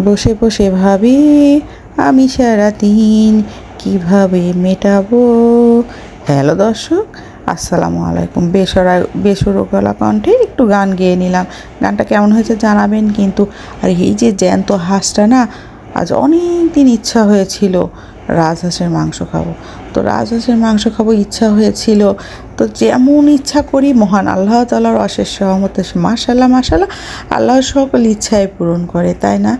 বসে বসে ভাবি আমি সারাদিন কিভাবে মেটাবো। হ্যালো দর্শক, আসসালামু আলাইকুম। বেসুরো গলা কণ্ঠে একটু গান গেয়ে নিলাম। গানটা কেমন হয়েছে জানাবেন কিন্তু। আর এই যে জ্যান্ত হাঁসটা না, আজ অনেক দিন ইচ্ছা হয়েছিল রাজহাঁসের মাংস খাবো। তো রাজহাঁসের মাংস খাবো ইচ্ছা হয়েছিল, তো যেমন ইচ্ছা করি মহান আল্লাহ তাআলার অশেষ সহমতে মাশাল্লাহ মাশাল্লাহ আল্লাহ সকল ইচ্ছাই পূরণ করে, তাই না?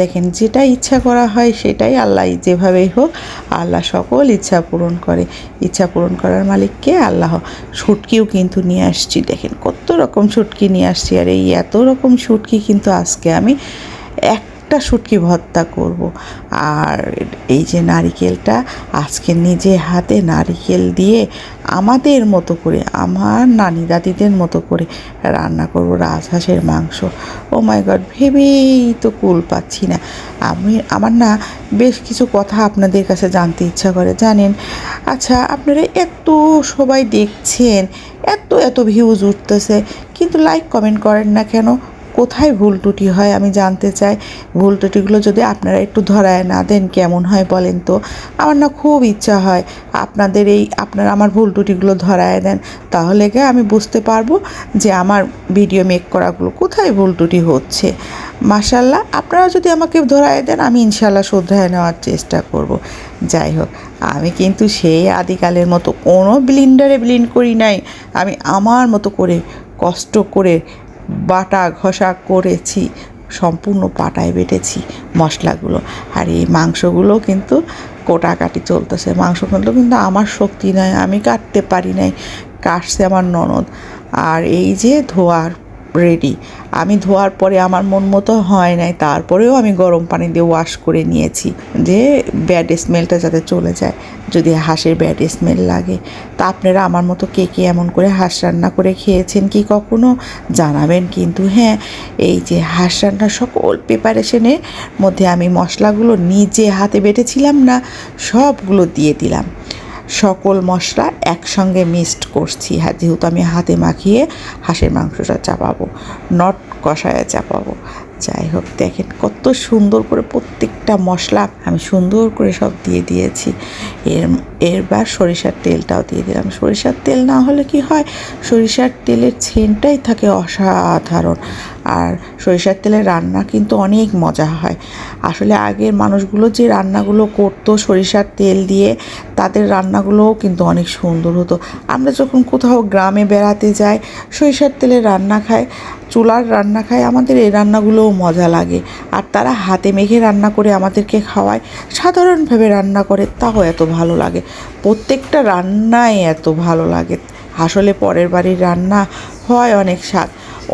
দেখেন, যেটা ইচ্ছা করা হয় সেটাই আল্লাহ, যেভাবেই হোক আল্লাহ সকল ইচ্ছা পূরণ করে। ইচ্ছা পূরণ করার মালিককে আল্লাহ। শুটকিও কিন্তু নিয়ে আসছি, দেখেন কত রকম শুটকি নিয়ে আসছি। আর এই এত রকম শুটকি কিন্তু আজকে আমি একটা শুটকি ভর্তা করব। আর এই যে নারিকেলটা আজকে নিজে হাতে নারিকেল দিয়ে আমাদের মতো করে, আমার নানি দাদিদের মতো করে রান্না করব রাজহাঁসের মাংস। ও মাই গড, ভেবেই তো কুল পাচ্ছি না। আমার না বেশ কিছু কথা আপনাদের কাছে জানতে ইচ্ছা করে, জানেন? আচ্ছা, আপনারা এত সবাই দেখছেন, এত এত ভিউজ উঠতেছে, কিন্তু লাইক কমেন্ট করেন না কেন? কোথায় ভুল ত্রুটি হয় আমি জানতে চাই। ভুল ত্রুটিগুলো যদি আপনারা একটু ধরায় না দেন কেমন হয় বলেন তো। আমার না খুব ইচ্ছা হয় আপনারা আমার ভুল ত্রুটিগুলো ধরায় দেন, তাহলে আমি বুঝতে পারবো যে আমার ভিডিও মেক করাগুলো কোথায় ভুল ত্রুটি হচ্ছে। মাশাল্লাহ, আপনারা যদি আমাকে ধরায় দেন আমি ইনশাল্লাহ শুধরায় নেওয়ার চেষ্টা করব। যাই হোক, আমি কিন্তু সেই আদিকালের মতো কোনো ব্লিন্ডারে ব্লিন্ড করি নাই। আমি আমার মতো করে কষ্ট করে বাটা ঘষা করেছি, সম্পূর্ণ পাটায় বেটেছি মশলাগুলো। আর এই মাংসগুলো কিন্তু কোটাকাটি চলতেছে। মাংসগুলো কিন্তু আমার শক্তি নয়, আমি কাটতে পারি নাই, কাটছে আমার ননদ। আর এই যে ধোয়ার রেডি, আমি ধোয়ার পরে আমার মন মতো হয় নাই, তারপরেও আমি গরম পানি দিয়ে ওয়াশ করে নিয়েছি, যে ব্যাড স্মেলটা যাতে চলে যায়, যদি হাঁসের ব্যাড স্মেল লাগে। তা আপনারা আমার মতো কে কে এমন করে হাঁস রান্না করে খেয়েছেন কি কখনো জানাবেন কিন্তু। হ্যাঁ, এই যে হাঁস রান্নার সকল প্রিপারেশনের মধ্যে আমি মশলাগুলো নিজে হাতে বেটেছিলাম না, সবগুলো দিয়ে দিলাম। সকল মশলা একসঙ্গে মিক্সড করছি। হ্যাঁ, যেহেতু আমি হাতে মাখিয়ে হাঁসের মাংসটা চাপাবো, নট কষায় চাপাবো। যাই হোক, দেখেন কত সুন্দর করে প্রত্যেকটা মশলা আমি সুন্দর করে সব দিয়ে দিয়েছি। এরবার সরিষার তেলটাও দিয়ে দিলাম। সরিষার তেল না হলে কি হয়, সরিষার তেলের ছেনটাই থাকে অসাধারণ। আর সরিষার তেলের রান্না কিন্তু অনেক মজা হয়। আসলে আগের মানুষগুলো যে রান্নাগুলো করতো সরিষার তেল দিয়ে, তাদের রান্নাগুলোও কিন্তু অনেক সুন্দর হতো। আমরা যখন কোথাও গ্রামে বেড়াতে যাই, সরিষার তেলের রান্না খাই, চুলার রান্না খাই, আমাদের এই রান্নাগুলোও মজা লাগে। আর তারা হাতে মেখে রান্না করে আমাদেরকে খাওয়ায়, সাধারণভাবে রান্না করে, তাও এত ভালো লাগে। প্রত্যেকটা রান্নাই এত ভালো লাগে। আসলে পরের বাড়ির রান্না হয় অনেক স্বাদ।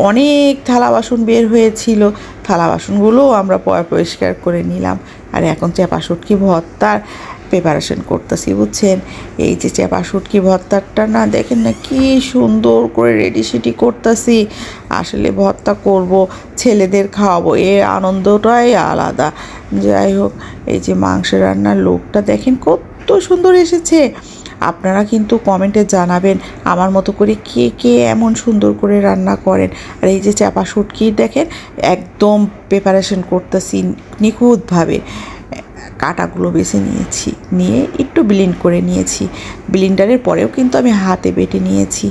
অনেক থালা বাসন বের হয়েছিল, থালা বাসনগুলোও আমরা পরিষ্কার করে নিলাম। আর এখন চাপা শুটকি ভর্তার প্রিপারেশন করতেছি, বুঝছেন? এই যে চাপা শুটকি ভর্তাটা না, দেখেন না কি সুন্দর করে রেডি সেডি করতেছি। আসলে ভর্তা করব, ছেলেদের খাওয়াবো, এ আনন্দটাই আলাদা। যাই হোক, এই যে মাংস রান্নার লোকটা দেখেন কত সুন্দর এসেছে। আপনারা কিন্তু কমেন্টে জানাবেন আমার মতো করে কে কে এমন সুন্দর করে রান্না করেন। আর এই যে চাপা শুটকি দেখেন, একদম প্রিপারেশন করতেছি নিখুঁতভাবে। কাটাগুলো বেছে নিয়েছি, নিয়ে একটু ব্লেন্ড করে নিয়েছি। ব্লেন্ডারের পরেও কিন্তু আমি হাতে বেটে নিয়েছি,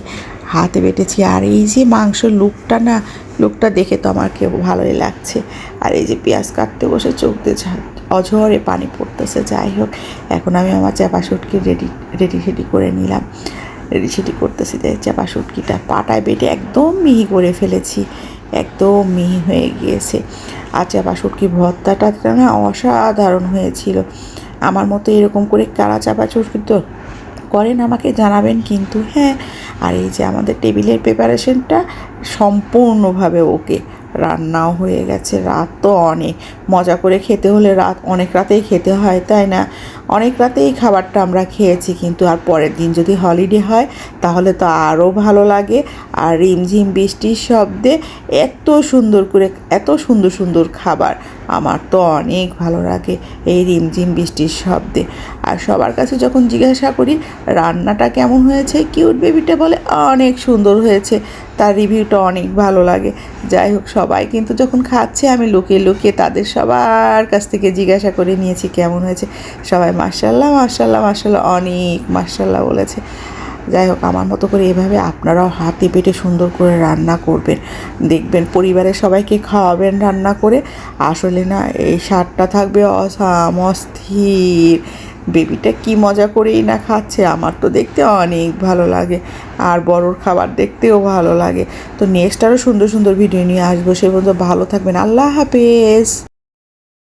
হাতে বেটেছি। আর এই যে মাংসের লুকটা না, লুকটা দেখে তো আমার কেউ ভালোই লাগছে। আর এই যে পেঁয়াজ কাটতে বসে চোখ দিয়ে অঝরে পানি পড়তেছে। যাই হোক, এখন আমি আমার চাপা শুটকি রেডি করে নিলাম। রেডি সেডি করতেছি, চাপা শুটকিটা পাটায় বেটে একদম মিহি করে ফেলেছি, একদম মিহি হয়ে গিয়েছে। আর চাপা শুটকি ভর্তাটা না অসাধারণ হয়েছিল। আমার মতো এরকম করে কারা চাপা শুটকি তো করেন আমাকে জানাবেন কিন্তু। হ্যাঁ, আর এই যে আমাদের টেবিলের প্রিপারেশনটা সম্পূর্ণভাবে ওকে, রান্নাও হয়ে গেছে। রাত তো অনেক, মজা করে খেতে হলে অনেক রাতেই খেতে হয়, তাই না? অনেক রাতে এই খাবারটা আমরা খেয়েছি, কিন্তু আর পরের দিন যদি হলিডে হয় তাহলে তো আরও ভালো লাগে। আর রিমঝিম বৃষ্টির শব্দে এত সুন্দর করে, এত সুন্দর সুন্দর খাবার আমার তো অনেক ভালো লাগে এই রিমঝিম বৃষ্টির শব্দে। আর সবার কাছে যখন জিজ্ঞাসা করি রান্নাটা কেমন হয়েছে, কিউট বেবিটা বলে অনেক সুন্দর হয়েছে, তার রিভিউটা অনেক ভালো লাগে। যাই হোক, সবাই কিন্তু যখন খাচ্ছে আমি লুকিয়ে লুকিয়ে তাদের সবার কাছ থেকে জিজ্ঞাসা করে নিয়েছি কেমন হয়েছে। সবাই মাশাআল্লাহ মাশাআল্লাহ মাশাআল্লাহ অনেক মাশাআল্লাহ বলেছে। যাই হোক, আমার মতো করে এভাবে আপনারাও হাতে পেটে সুন্দর করে রান্না করবেন, দেখবেন পরিবারের সবাইকে খাওয়াবেন রান্না করে। আসলে না, এই স্বাদটা থাকবে অস্থির। বেবিটা কি মজা করেই না খাচ্ছে, আমার তো দেখতে অনেক ভালো লাগে। আর বড়োর খাবার দেখতেও ভালো লাগে। তো নেক্সট আরও সুন্দর সুন্দর ভিডিও নিয়ে আসবো। সে পর্যন্ত ভালো থাকবেন। আল্লাহ হাফেজ।